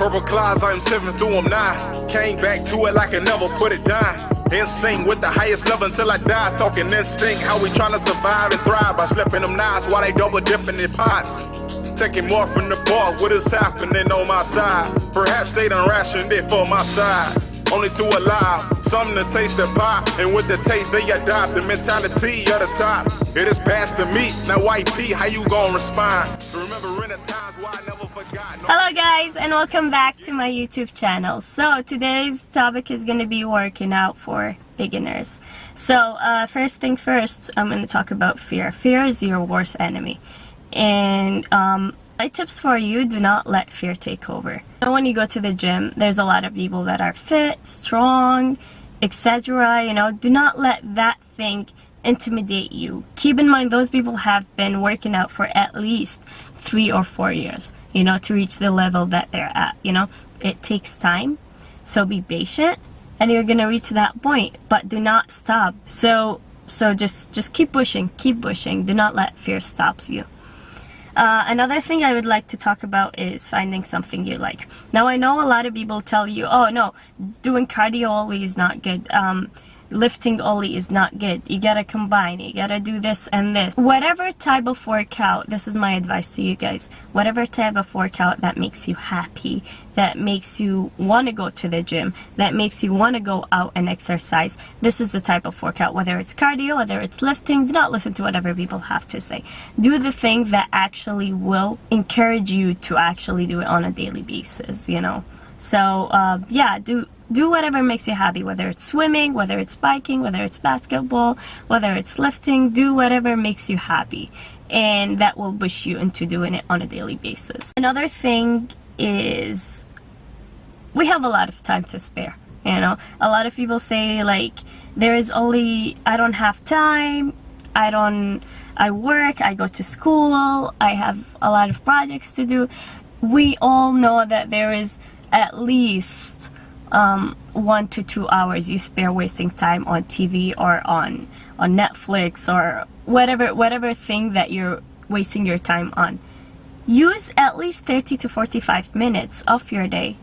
Purple clouds, I'm 7 through them 9. Came back to it like I never put it down. Insane with the highest level until I die. Talking instinct, how we tryna survive and thrive by slipping them knives while they double dipping in pots. Taking more from the bar, what is happening on my side? Perhaps they done rationed it for my side. Only to allow some to taste the pie, and with the taste they adopt the mentality of the top. It is past the meat. Now White P, how you gon' respond? Remembering the times why I never forgot. Hello guys, and welcome back to my YouTube channel. So today's topic is going to be working out for beginners. So first thing first, I'm going to talk about fear. Fear is your worst enemy. And my tips for you: do not let fear take over. So when you go to the gym, there's a lot of people that are fit, strong, etc. You know, do not let that thing intimidate you. Keep in mind, those people have been working out for at least 3 or 4 years, you know, to reach the level that they're at. You know, it takes time, so be patient, and you're gonna reach that point. But do not stop. So just keep pushing, keep pushing. Do not let fear stop you. Another thing I would like to talk about is finding something you like. Now, I know a lot of people tell you, oh no, doing cardio only is not good. Lifting only is not good. You gotta combine. You gotta do this and this. Whatever type of workout, this is my advice to you guys. Whatever type of workout that makes you happy, that makes you want to go to the gym, that makes you want to go out and exercise, this is the type of workout. Whether it's cardio, whether it's lifting, do not listen to whatever people have to say. Do the thing that actually will encourage you to actually do it on a daily basis, you know. So yeah, do whatever makes you happy, whether it's swimming, whether it's biking, whether it's basketball, whether it's lifting. Do whatever makes you happy, and that will push you into doing it on a daily basis. Another thing is, we have a lot of time to spare. You know, a lot of people say, like, there is only, I don't have time, I work, I go to school, I have a lot of projects to do. We all know that there is at least 1 to 2 hours you spare wasting time on TV or on Netflix or whatever thing that you're wasting your time on. Use at least 30 to 45 minutes of your day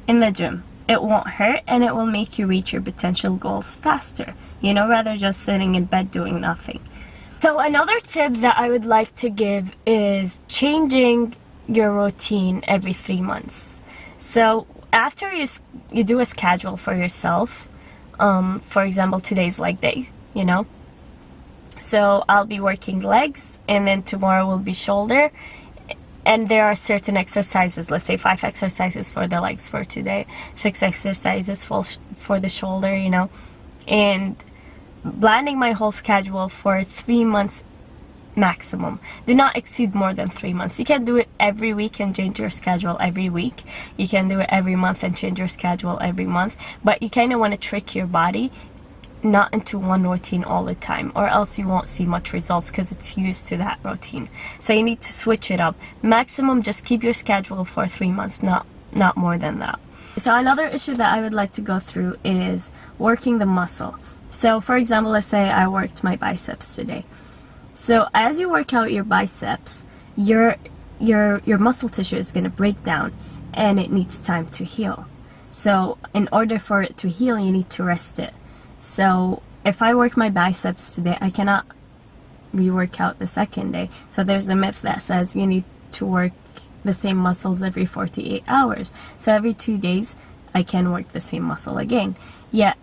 in the gym. It won't hurt, and it will make you reach your potential goals faster, you know, rather just sitting in bed doing nothing. So another tip that I would like to give is changing your routine every 3 months. So after you do a schedule for yourself, for example, today's leg day, you know, so I'll be working legs, and then tomorrow will be shoulder, and there are certain exercises, let's say 5 exercises for the legs for today, 6 exercises for the shoulder, you know, and planning my whole schedule for 3 months maximum. Do not exceed more than 3 months. You can do it every week and change your schedule every week. You can do it every month and change your schedule every month. But you kind of want to trick your body not into one routine all the time, or else you won't see much results because it's used to that routine. So you need to switch it up. Maximum, just keep your schedule for 3 months, not more than that. So another issue that I would like to go through is working the muscle. So for example, let's say I worked my biceps today. So as you work out your biceps, your muscle tissue is going to break down, and it needs time to heal. So in order for it to heal, you need to rest it. So if I work my biceps today, I cannot re-work out the second day. So there's a myth that says you need to work the same muscles every 48 hours. So every 2 days, I can work the same muscle again. Yet,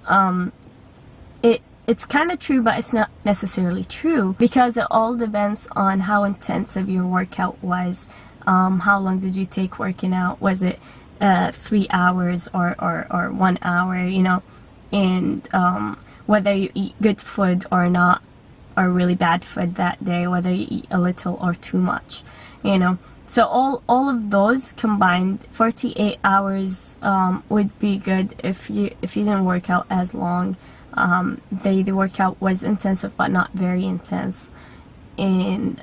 it's kind of true, but it's not necessarily true, because it all depends on how intensive your workout was. How long did you take working out? Was it 3 hours or 1 hour, you know? And whether you eat good food or not, or really bad food that day, whether you eat a little or too much, you know? So all of those combined, 48 hours would be good if you didn't work out as long. The workout was intensive but not very intense, and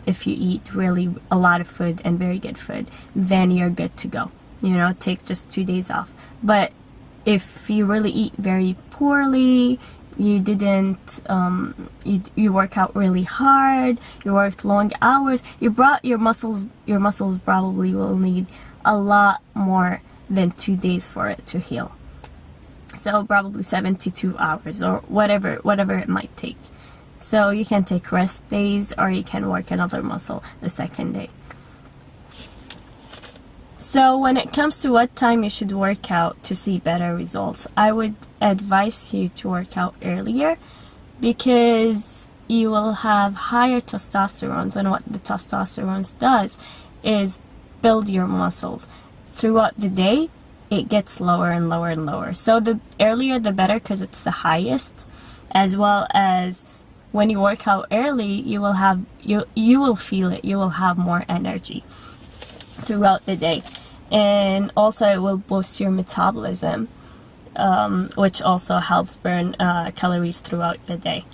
if you eat really a lot of food and very good food, then you're good to go. You know, take just 2 days off. But if you really eat very poorly you didn't you work out really hard, you worked long hours, your muscles probably will need a lot more than 2 days for it to heal. So probably 72 hours or whatever it might take. So you can take rest days, or you can work another muscle the second day. So when it comes to what time you should work out to see better results, I would advise you to work out earlier, because you will have higher testosterone, and what the testosterone does is build your muscles. Throughout the day, it gets lower and lower and lower. So the earlier the better, because it's the highest, as well as when you work out early, you will feel it. You will have more energy throughout the day, and also it will boost your metabolism, which also helps burn calories throughout the day.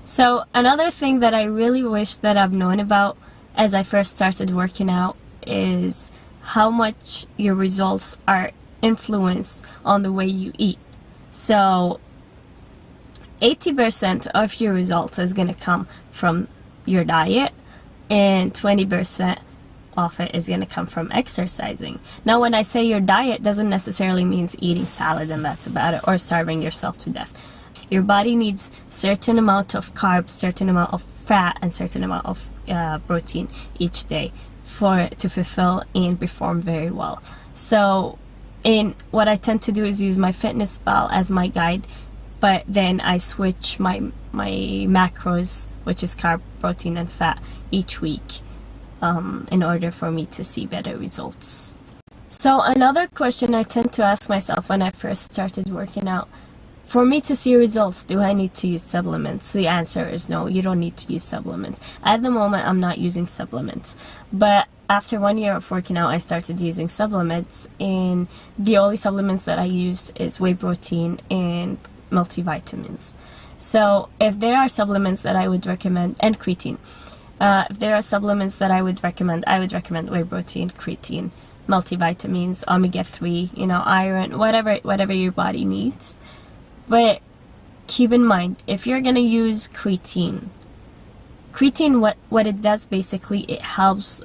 So another thing that I really wish that I've known about as I first started working out is how much your results are influenced on the way you eat. So 80% of your results is going to come from your diet, and 20% of it is going to come from exercising. Now, when I say your diet, doesn't necessarily means eating salad and that's about it, or starving yourself to death. Your body needs certain amount of carbs, certain amount of fat, and certain amount of protein each day for it to fulfill and perform very well. So what I tend to do is use MyFitnessPal as my guide, but then I switch my macros, which is carb, protein, and fat, each week in order for me to see better results. So another question I tend to ask myself when I first started working out: for me to see results, do I need to use supplements? The answer is no, you don't need to use supplements. At the moment, I'm not using supplements. But after 1 year of working out, I started using supplements, and the only supplements that I use is whey protein and multivitamins. So if there are supplements that I would recommend, and creatine. If there are supplements that I would recommend whey protein, creatine, multivitamins, omega-3, iron, whatever your body needs. But keep in mind, if you're going to use creatine, what it does basically, it helps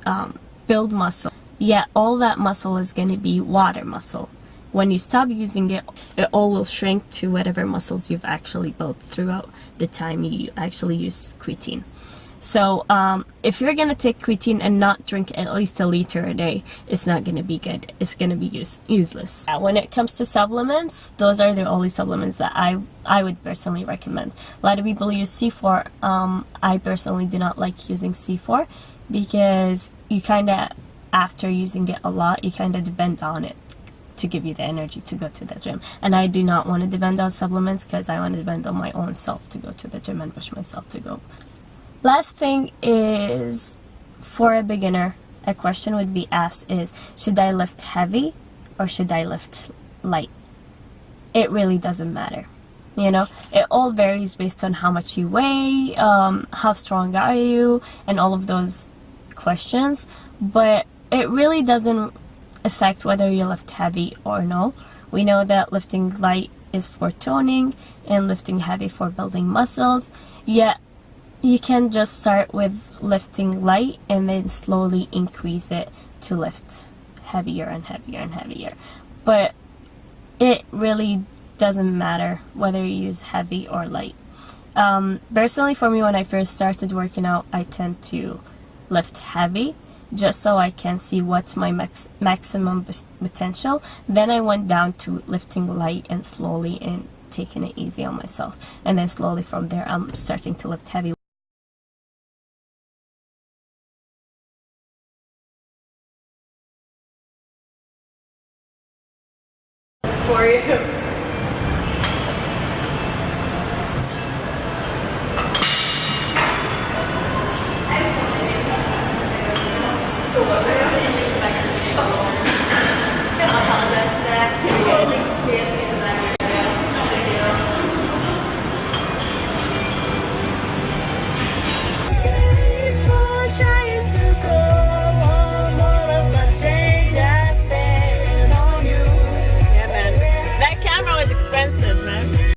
build muscle. Yet all that muscle is going to be water muscle. When you stop using it, it all will shrink to whatever muscles you've actually built throughout the time you actually use creatine. So if you're going to take creatine and not drink at least a liter a day, it's not going to be good. It's going to be useless. When it comes to supplements, those are the only supplements that I would personally recommend. A lot of people use C4. I personally do not like using C4, because you kind of, after using it a lot, you kind of depend on it to give you the energy to go to the gym. And I do not want to depend on supplements, because I want to depend on my own self to go to the gym and push myself to go. Last thing is, for a beginner, a question would be asked is, should I lift heavy or should I lift light? It really doesn't matter. It all varies based on how much you weigh, how strong are you, and all of those questions. But it really doesn't affect whether you lift heavy or no. We know that lifting light is for toning and lifting heavy for building muscles. Yet you can just start with lifting light and then slowly increase it to lift heavier and heavier and heavier. But it really doesn't matter whether you use heavy or light. Personally, for me, when I first started working out, I tend to lift heavy just so I can see what's my maximum potential. Then I went down to lifting light and slowly and taking it easy on myself. And then slowly from there, I'm starting to lift heavy. For you.